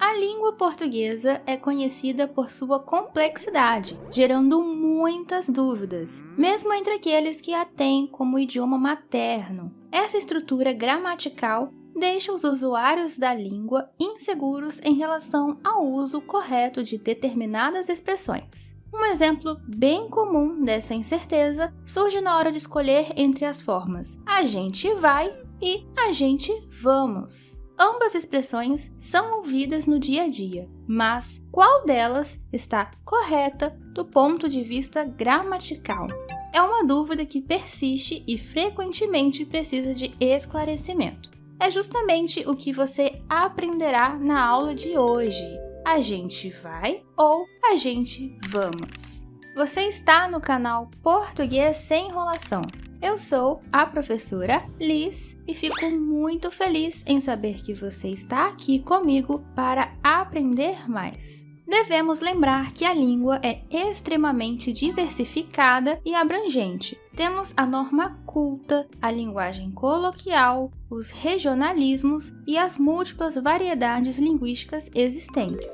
A língua portuguesa é conhecida por sua complexidade, gerando muitas dúvidas, mesmo entre aqueles que a têm como idioma materno. Essa estrutura gramatical deixa os usuários da língua inseguros em relação ao uso correto de determinadas expressões. Um exemplo bem comum dessa incerteza surge na hora de escolher entre as formas "a gente vai" e "a gente vamos". Ambas expressões são ouvidas no dia a dia, mas qual delas está correta do ponto de vista gramatical? É uma dúvida que persiste e frequentemente precisa de esclarecimento. É justamente o que você aprenderá na aula de hoje. A gente vai ou a gente vamos? Você está no canal Português Sem Enrolação. Eu sou a professora Liz e fico muito feliz em saber que você está aqui comigo para aprender mais. Devemos lembrar que a língua é extremamente diversificada e abrangente. Temos a norma culta, a linguagem coloquial, os regionalismos e as múltiplas variedades linguísticas existentes.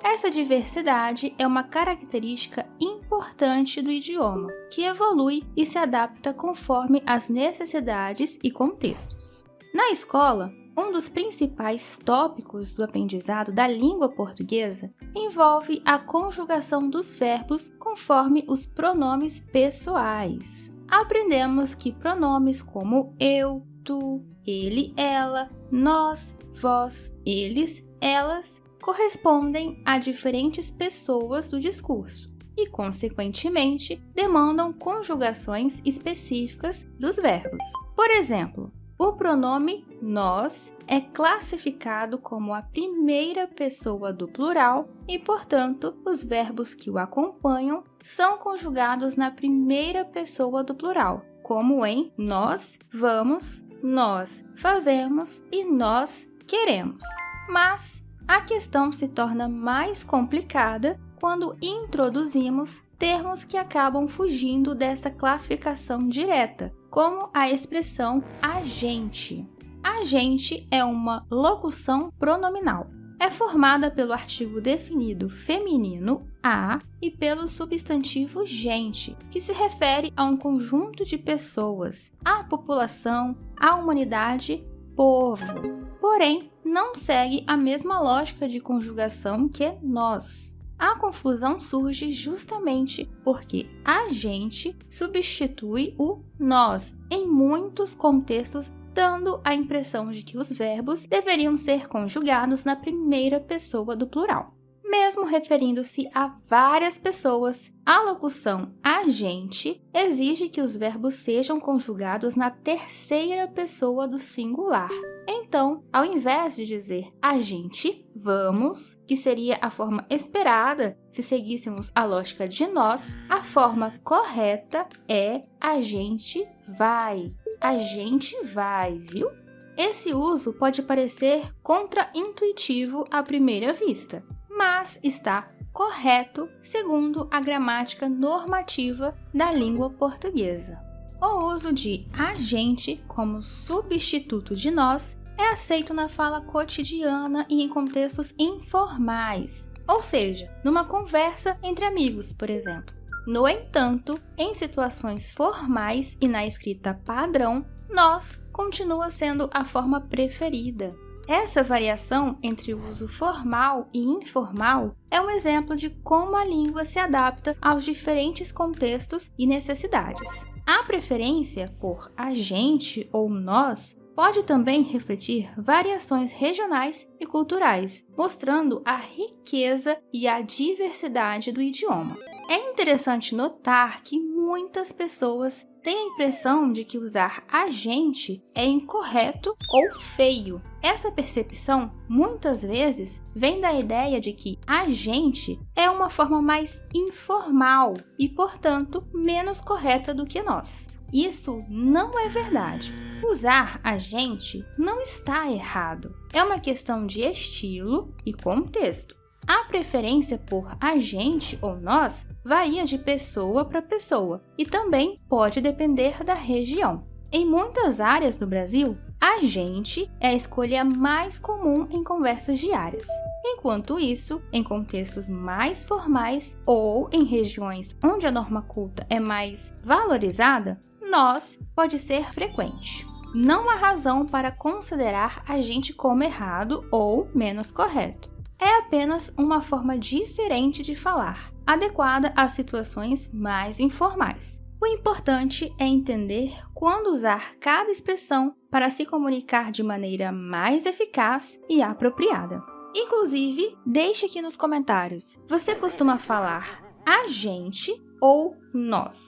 Essa diversidade é uma característica importante do idioma, que evolui e se adapta conforme as necessidades e contextos. Na escola, um dos principais tópicos do aprendizado da língua portuguesa envolve a conjugação dos verbos conforme os pronomes pessoais. Aprendemos que pronomes como eu, tu, ele, ela, nós, vós, eles, elas correspondem a diferentes pessoas do discurso e, consequentemente, demandam conjugações específicas dos verbos. Por exemplo, o pronome nós é classificado como a primeira pessoa do plural e, portanto, os verbos que o acompanham são conjugados na primeira pessoa do plural, como em nós vamos, nós fazemos e nós queremos. Mas a questão se torna mais complicada quando introduzimos termos que acabam fugindo dessa classificação direta, como a expressão a gente. A gente é uma locução pronominal. É formada pelo artigo definido feminino a e pelo substantivo gente, que se refere a um conjunto de pessoas, à população, à humanidade, povo. Porém, não segue a mesma lógica de conjugação que nós. A confusão surge justamente porque a gente substitui o nós em muitos contextos, dando a impressão de que os verbos deveriam ser conjugados na primeira pessoa do plural. Mesmo referindo-se a várias pessoas, a locução a gente exige que os verbos sejam conjugados na terceira pessoa do singular. Então, ao invés de dizer a gente vamos, que seria a forma esperada se seguíssemos a lógica de nós, a forma correta é a gente vai. A gente vai, viu? Esse uso pode parecer contraintuitivo à primeira vista, mas está correto segundo a gramática normativa da língua portuguesa. O uso de a gente como substituto de nós é aceito na fala cotidiana e em contextos informais, ou seja, numa conversa entre amigos, por exemplo. No entanto, em situações formais e na escrita padrão, nós continua sendo a forma preferida. Essa variação entre o uso formal e informal é um exemplo de como a língua se adapta aos diferentes contextos e necessidades. A preferência por a gente ou nós pode também refletir variações regionais e culturais, mostrando a riqueza e a diversidade do idioma. É interessante notar que muitas pessoas têm a impressão de que usar a gente é incorreto ou feio. Essa percepção, muitas vezes, vem da ideia de que a gente é uma forma mais informal e, portanto, menos correta do que nós. Isso não é verdade. Usar a gente não está errado. É uma questão de estilo e contexto. A preferência por a gente ou nós varia de pessoa para pessoa e também pode depender da região. Em muitas áreas do Brasil, a gente é a escolha mais comum em conversas diárias. Enquanto isso, em contextos mais formais ou em regiões onde a norma culta é mais valorizada, nós pode ser frequente. Não há razão para considerar a gente como errado ou menos correto. É apenas uma forma diferente de falar, adequada às situações mais informais. O importante é entender quando usar cada expressão para se comunicar de maneira mais eficaz e apropriada. Inclusive, deixe aqui nos comentários, você costuma falar a gente ou nós?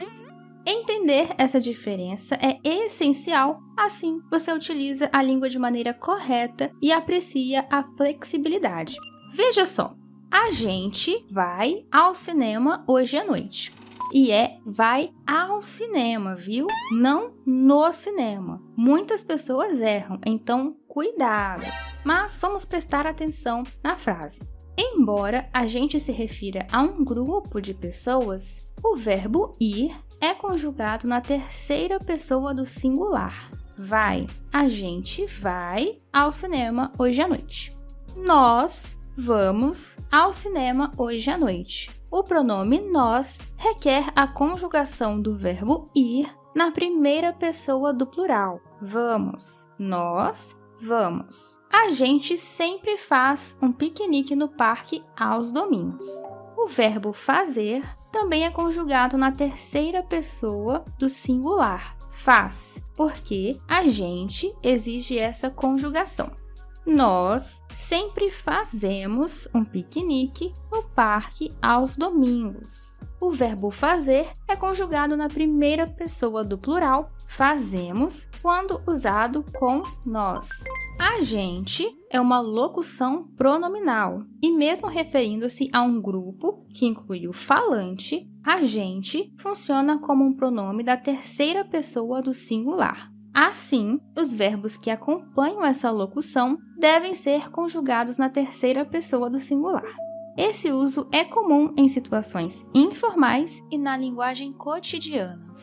Entender essa diferença é essencial, assim você utiliza a língua de maneira correta e aprecia a flexibilidade. Veja só, a gente vai ao cinema hoje à noite. E vai ao cinema, viu? Não no cinema. Muitas pessoas erram, então cuidado. Mas vamos prestar atenção na frase. Embora a gente se refira a um grupo de pessoas, o verbo ir é conjugado na terceira pessoa do singular. Vai. A gente vai ao cinema hoje à noite. Nós vamos ao cinema hoje à noite. O pronome nós requer a conjugação do verbo ir na primeira pessoa do plural. Vamos. Nós vamos. A gente sempre faz um piquenique no parque aos domingos. O verbo fazer também é conjugado na terceira pessoa do singular. Faz, porque a gente exige essa conjugação. Nós sempre fazemos um piquenique no parque aos domingos. O verbo fazer é conjugado na primeira pessoa do plural, fazemos, quando usado com nós. A gente é uma locução pronominal e mesmo referindo-se a um grupo que inclui o falante, a gente funciona como um pronome da terceira pessoa do singular. Assim, os verbos que acompanham essa locução devem ser conjugados na terceira pessoa do singular. Esse uso é comum em situações informais e na linguagem cotidiana.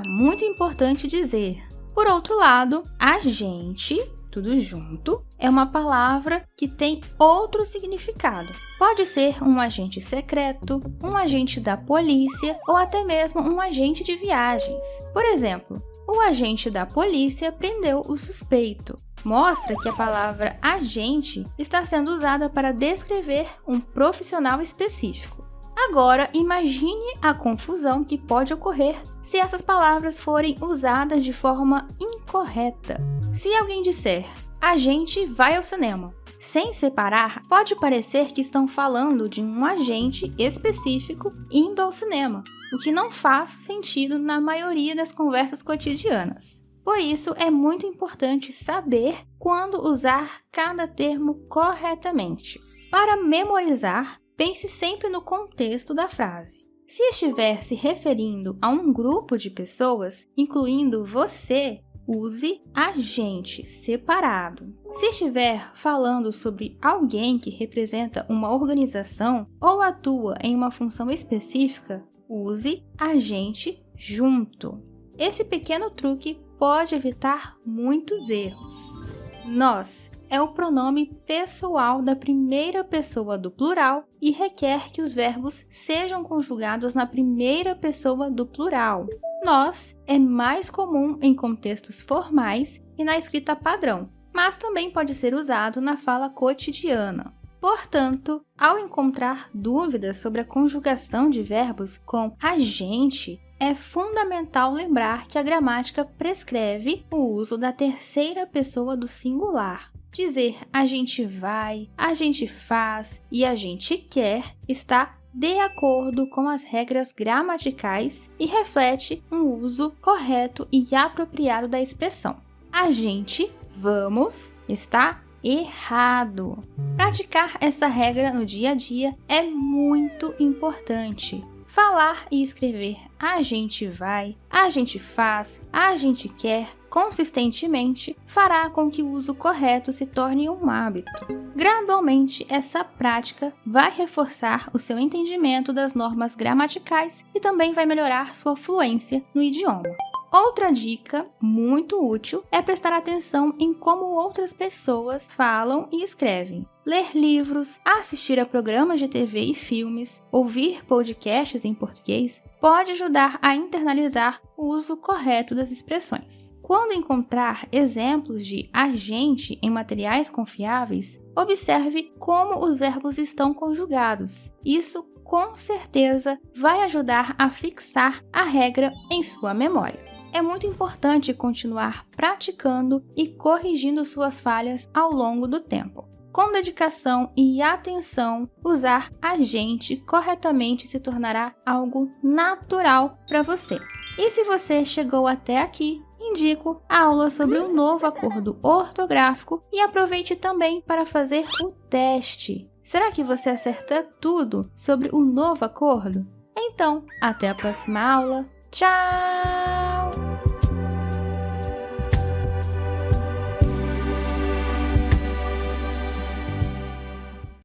Muito importante dizer. Por outro lado, a gente, tudo junto, é uma palavra que tem outro significado. Pode ser um agente secreto, um agente da polícia ou até mesmo um agente de viagens. Por exemplo, o agente da polícia prendeu o suspeito. Mostra que a palavra agente está sendo usada para descrever um profissional específico. Agora, imagine a confusão que pode ocorrer se essas palavras forem usadas de forma incorreta. Se alguém disser, a gente vai ao cinema, sem separar, pode parecer que estão falando de um agente específico indo ao cinema, o que não faz sentido na maioria das conversas cotidianas. Por isso, é muito importante saber quando usar cada termo corretamente. Para memorizar, pense sempre no contexto da frase. Se estiver se referindo a um grupo de pessoas, incluindo você, use a gente separado. Se estiver falando sobre alguém que representa uma organização ou atua em uma função específica, use a gente junto. Esse pequeno truque pode evitar muitos erros. Nós é o pronome pessoal da primeira pessoa do plural e requer que os verbos sejam conjugados na primeira pessoa do plural. Nós é mais comum em contextos formais e na escrita padrão, mas também pode ser usado na fala cotidiana. Portanto, ao encontrar dúvidas sobre a conjugação de verbos com a gente, é fundamental lembrar que a gramática prescreve o uso da terceira pessoa do singular. Dizer a gente vai, a gente faz e a gente quer está de acordo com as regras gramaticais e reflete um uso correto e apropriado da expressão. A gente, vamos, está errado. Praticar essa regra no dia a dia é muito importante. Falar e escrever a gente vai, a gente faz, a gente quer consistentemente fará com que o uso correto se torne um hábito. Gradualmente, essa prática vai reforçar o seu entendimento das normas gramaticais e também vai melhorar sua fluência no idioma. Outra dica muito útil é prestar atenção em como outras pessoas falam e escrevem. Ler livros, assistir a programas de TV e filmes, ouvir podcasts em português pode ajudar a internalizar o uso correto das expressões. Quando encontrar exemplos de agente em materiais confiáveis, observe como os verbos estão conjugados. Isso, com certeza, vai ajudar a fixar a regra em sua memória. É muito importante continuar praticando e corrigindo suas falhas ao longo do tempo. Com dedicação e atenção, usar agente corretamente se tornará algo natural para você. E se você chegou até aqui, indico a aula sobre o novo acordo ortográfico e aproveite também para fazer o teste. Será que você acerta tudo sobre o novo acordo? Então, até a próxima aula. Tchau!